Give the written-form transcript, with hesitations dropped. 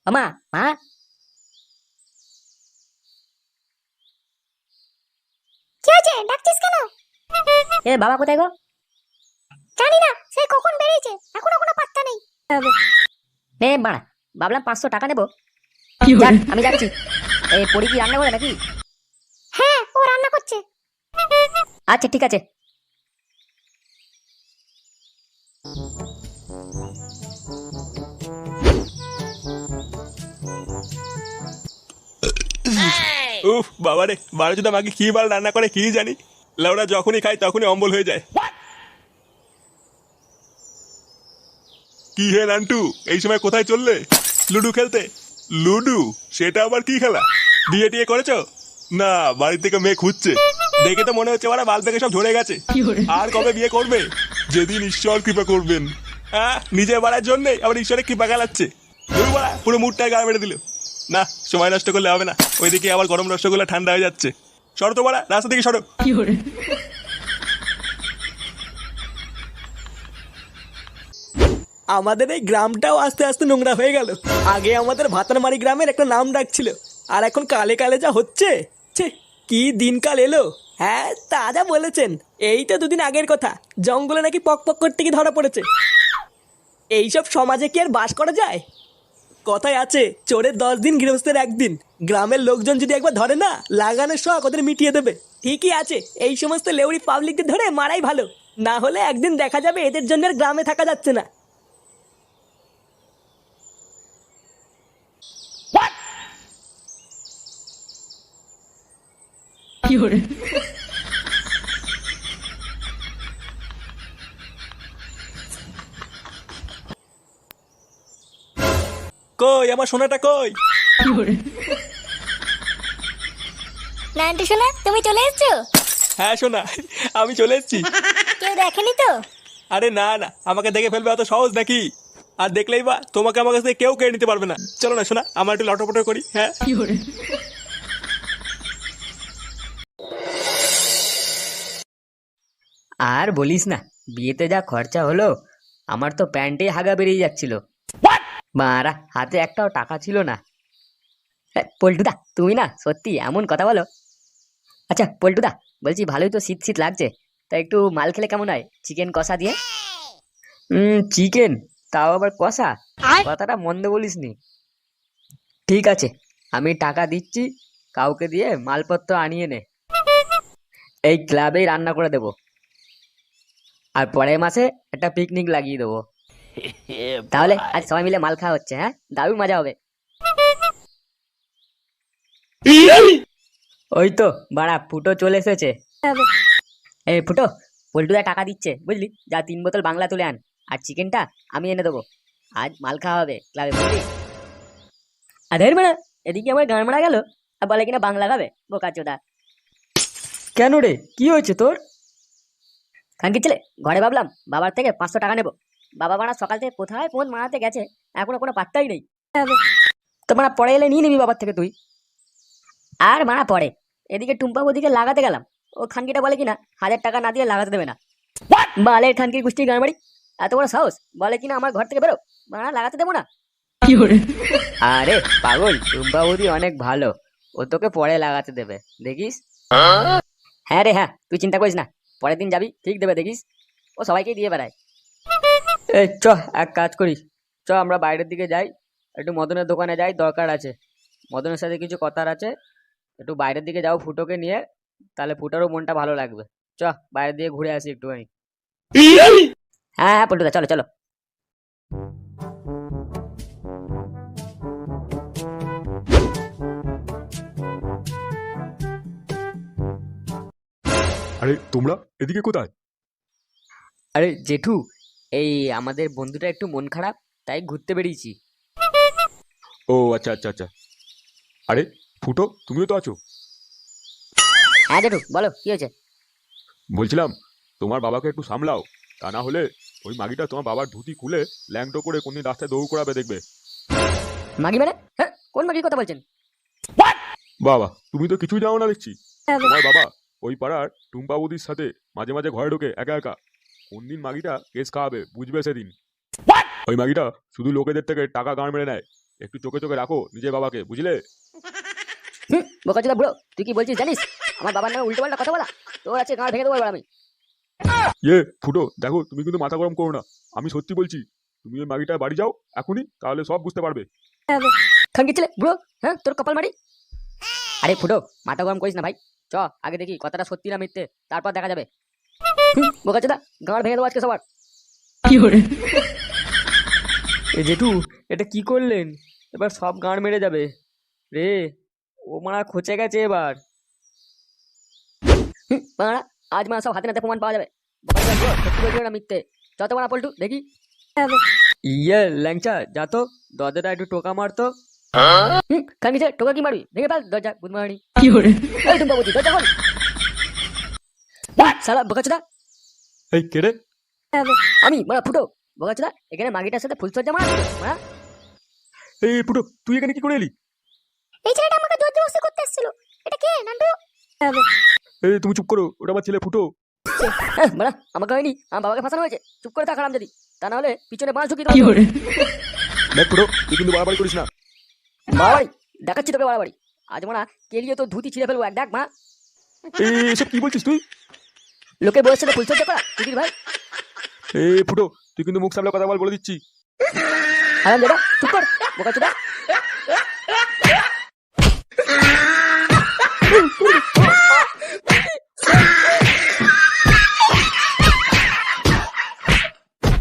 আমা মা। কি হয়েছে? ডাকছিস কেন? এ বাবা কোথায় গো? জানি না, সেই কখন বেরিয়েছে, এখনো কোনো পাত্তা নেই। নে বাড়া, ভাবলাম 500 টাকা নেবো। যাক আমি যাচ্ছি। এই পরি কি রান্না করে নাকি? হ্যাঁ, ও রান্না করছে। আচ্ছা ঠিক আছে। উফ বাবারে, বারোজোদা মাকে কি বাল রান্না করে কি জানি। লাউড়া যখনই খাই তখনই অম্বল হয়ে যায়। কি হে নান্টু, এই সময় কোথায় চললে? লুডু খেলতে? লুডু? সেটা আবার কি খেলা? বিয়ে টিয়ে করেছো? না, বাড়ি থেকে মেয়ে খুঁজছে। দেখে তো মনে হচ্ছে ওরা বাল থেকে সব ঝরে গেছে। আর কবে বিয়ে করবে? যেদিন ঈশ্বর কৃপা করবেন। হ্যাঁ, নিজের বাড়ার জন্যে আবার ঈশ্বরের কৃপা গালাচ্ছে। পুরো মুডটাই গা মেরে দিল। না, সময় নষ্ট করলে হবে না। ওইদিকে আবার গরম রসগোল্লা ঠান্ডা হয়ে যাচ্ছে। সরো তো বাড়া, রাস্তা থেকে সরো। আমাদের এই গ্রামটাও আস্তে আস্তে নোংরা হয়ে গেল। আগে আমাদের ভাতারমারি গ্রামের একটা নাম ডাক ছিল, আর এখন কালে কালে যা হচ্ছে, ছে, কি দিনকাল এলো। হ্যাঁ, তা যা বলেছেন। এই তো দুদিন আগের কথা, জঙ্গলে নাকি পক পক করতে গিয়ে ধরা পড়েছে। এইসব সমাজে কি আর বাস করা যায়? কথায় আছে, চোরের 10 দিন গৃহস্থের 1 দিন। গ্রামের লোকজন যদি একবার ধরে না, লাগানোর শখ ওদের মিটিয়ে দেবে। ঠিকই আছে, এই সমস্ত লেউড়ি পাবলিকদের ধরে মারাই ভালো। না হলে একদিন দেখা যাবে এদের জন্য আর গ্রামে থাকা যাচ্ছে না। কই আমার সোনাটা কই? নান্টু সোনা, তুমি চলে এসেছো? হ্যাঁ সোনা, আমি চলে এসেছি। কেউ দেখেনি তো? আরে না না, আমাকে দেখে ফেলবে অত সহজ নাকি? আর দেখলেই বা তোমাকে আমার কাছ থেকে কেউ কেড়ে নিতে পারবে না। চলো না সোনা, আমার একটু লটপট করি। হ্যাঁ আর বলিস না, বিয়েতে যা খরচা হলো, আমার তো প্যান্টে হাগা বেরিয়ে যাচ্ছিল। মারা হাতে একটাও টাকা ছিল না। পল্টুদা তুমি না সত্যি এমন কথা বলো। আচ্ছা পল্টুদা, বলছি ভালোই তো শীত শীত লাগছে, তা একটু মাল খেলে কেমন হয়, চিকেন কষা দিয়ে? চিকেন, তাও আবার কষা? কথাটা মন্দ বলিসনি। ঠিক আছে, আমি টাকা দিচ্ছি, কাউকে দিয়ে মালপত্র আনিয়ে নে। এই ক্লাবেই রান্না করে দেবো, আর পরের মাসে একটা পিকনিক লাগিয়ে দেবো। তাহলে আজ সবাই মিলে মাল খাওয়া হচ্ছে, হ্যাঁ দারুণ মজা হবে। ওই তো বাড়া ফুটো চলে এসেছে। এই ফুটো, পল্টুদা টাকা দিচ্ছে বুঝলি, যা 3 বোতল বাংলা তুলে আন, আর চিকেনটা আমি এনে দেবো। আজ মাল খাওয়া হবে ক্লাবে বুঝলি। আধের বেড়া, এদিকে আমার গান মারা গেল, আর বলে কিনা বাংলা খাবে, বোকা চোদা। কেন রে, কি হয়েছে তোর? খানকি ছেলে, ঘরে ভাবলাম বাবার থেকে 500 টাকা নেবো। বাবা মারা সকাল থেকে কোথায় ফোন মারাতে গেছে, এখনো কোনো পাত্তাই নেই। তো মারা পরে এলে নিয়ে নিবি বাবার থেকে তুই। আর মারা পরে, এদিকে টুম্পা ওদিকে লাগাতে গেলাম, ও খানকিটা বলে কিনা 1000 টাকা না দিয়ে লাগাতে দেবে না। বালের খানকির গোষ্ঠীর গান বাড়ি, এত বড় সাহস, বলে কিনা আমার ঘর থেকে বেরো, মারা লাগাতে দেবো না। আরে পাগল, টুম্পা বৌদি অনেক ভালো, ও তোকে পরে লাগাতে দেবে দেখিস। হ্যাঁ রে হ্যাঁ, তুই চিন্তা করিস না, পরের দিন যাবি ঠিক দেবে দেখিস, ও সবাইকে দিয়ে বেড়ায়। এই চ, এক কাজ করি, চ আমরা বাইরের দিকে যাই, একটু মদনের দোকানে যাই, দরকার আছে, মদনের সাথে কিছু কথার আছে। একটু বাইরের দিকে যাও ফুটোকে নিয়ে, তাহলে ফুটোরও মনটা ভালো লাগবে। চ বাইরের দিকে ঘুরে আসি একটুখানি। হ্যাঁ হ্যাঁ পল্টুদা, চলো চলো। আরে তোমরা এদিকে কোথায়? আরে জেঠু, এই আমাদের বন্ধুটা একটু মন খারাপ, তাই ঘুরতে বেরিয়েছি। ও আচ্ছা আচ্ছা আচ্ছা। আরে ফুটো, তুমিও তো আছো। হ্যাঁ জেঠু বলো, কি হয়েছে? বলছিলাম তোমার বাবাকে একটু সামলাও, তা না হলে ওই মাগিটা তোমার বাবার ধুতি খুলে ল্যাংটো করে কোনদিন রাস্তায় দৌড় করাবে দেখবে। মাগি মানে? হ্যাঁ, কোন মাগির কথা বলছেন? বাবা, তুমি তো কিছুই জানো না দেখছি। তোমার বাবা ওই পাড়ার টুম্পা বৌদির সাথে মাঝে মাঝে ঘরে ঢোকে একা একা। কোনদিন মাগিটা কেস খাওয়াবে বুঝবে সেদিন। ওই মাগিটা শুধু লোকেদের থেকে টাকা গাঁড় মেরে নেয়, একটু চোখে চোখে রাখো নিজের বাবাকে, বুঝলে? বোকাচোদা বুড়ো, তুই কি বলছিস জানিস? আমার বাবার নামে উল্টো পাল্টা কথা বলা, তোর আছে গাঁড় ভেঙে দেবো এবার আমি। ফুটো দেখো, তুমি কিন্তু মাথা গরম করো না, আমি সত্যি বলছি। তুমি ওই মাগিটা বাড়ি যাও এখনই, তাহলে সব বুঝতে পারবে। খানকি ছেলে বুড়ো, হ্যাঁ তোর কপাল মারি। আরে ফুটো, মাথা গরম করিস না ভাই, চ আগে দেখি কথাটা সত্যি না মিথ্যে, তারপর দেখা যাবে। বোকাচোদা, গাঁড় ভেঙে দেবো আজকে সবার। এ জেঠু, এটা কি করলেন? এবার সব গাঁড় মেরে যাবে রে, ও মারা খচে গেছে এবার। মারা, আজ মারা সব হাতে নাতে প্রমাণ পাওয়া যাবে। বোকাচোদা বুড়ো, সত্যি বলছিল না মিথ্যে, যত মারা পল্টু দেখি। ইয়ে ল্যাংচা, যা তো দরজাটা একটু টোকা মারতো। খানকি ছেলে, টোকা কি মারবি? ভেঙে ফেল দরজা, বুধমারানি। এই টুম্পা বুঝি, দরজা খোল। শালা বোকাচোদা, এই কেড়ে আমি মারা ফুটো। বোকাচোদা, এখানে মাগিটার সাথে ফুলসজ্জা মারা মারা। এই ফুটো, তুই এখানে কি করে এলি? এই ছেলেটা আমাকে জোর জবরদস্তি করতে এসেছিল। এটা কে নান্টু? এই তুমি চুপ করো, ওটা আমার ছেলে ফুটো। মারা, আমাকে হয়নি, আমার বাবাকে ফাঁসানো হয়েছে। চুপ করে থাক হারাম যদি, তা না হলে পিছনে বাঁশ ঢুকিয়ে দেবো। দেখ ফুটো, তুই কিন্তু বাড়াবাড়ি করিস না। বাড়াবাড়ি দেখাচ্ছি তোকে, বাড়াবাড়ি। আজ মারা কেলিয়ে তো ধুতি ছিঁড়ে ফেলবো এক দেখ মারা। এসব কি বলছিস তুই? লোকে বয়সের সাথে ফুলসজ্জা করা দিদির ভাই। ফুটো, তুই কিন্তু মুখ সামলে কথা বল, বলে দিচ্ছি। হারাম দাদা, চুপ কর বোকাচোদা।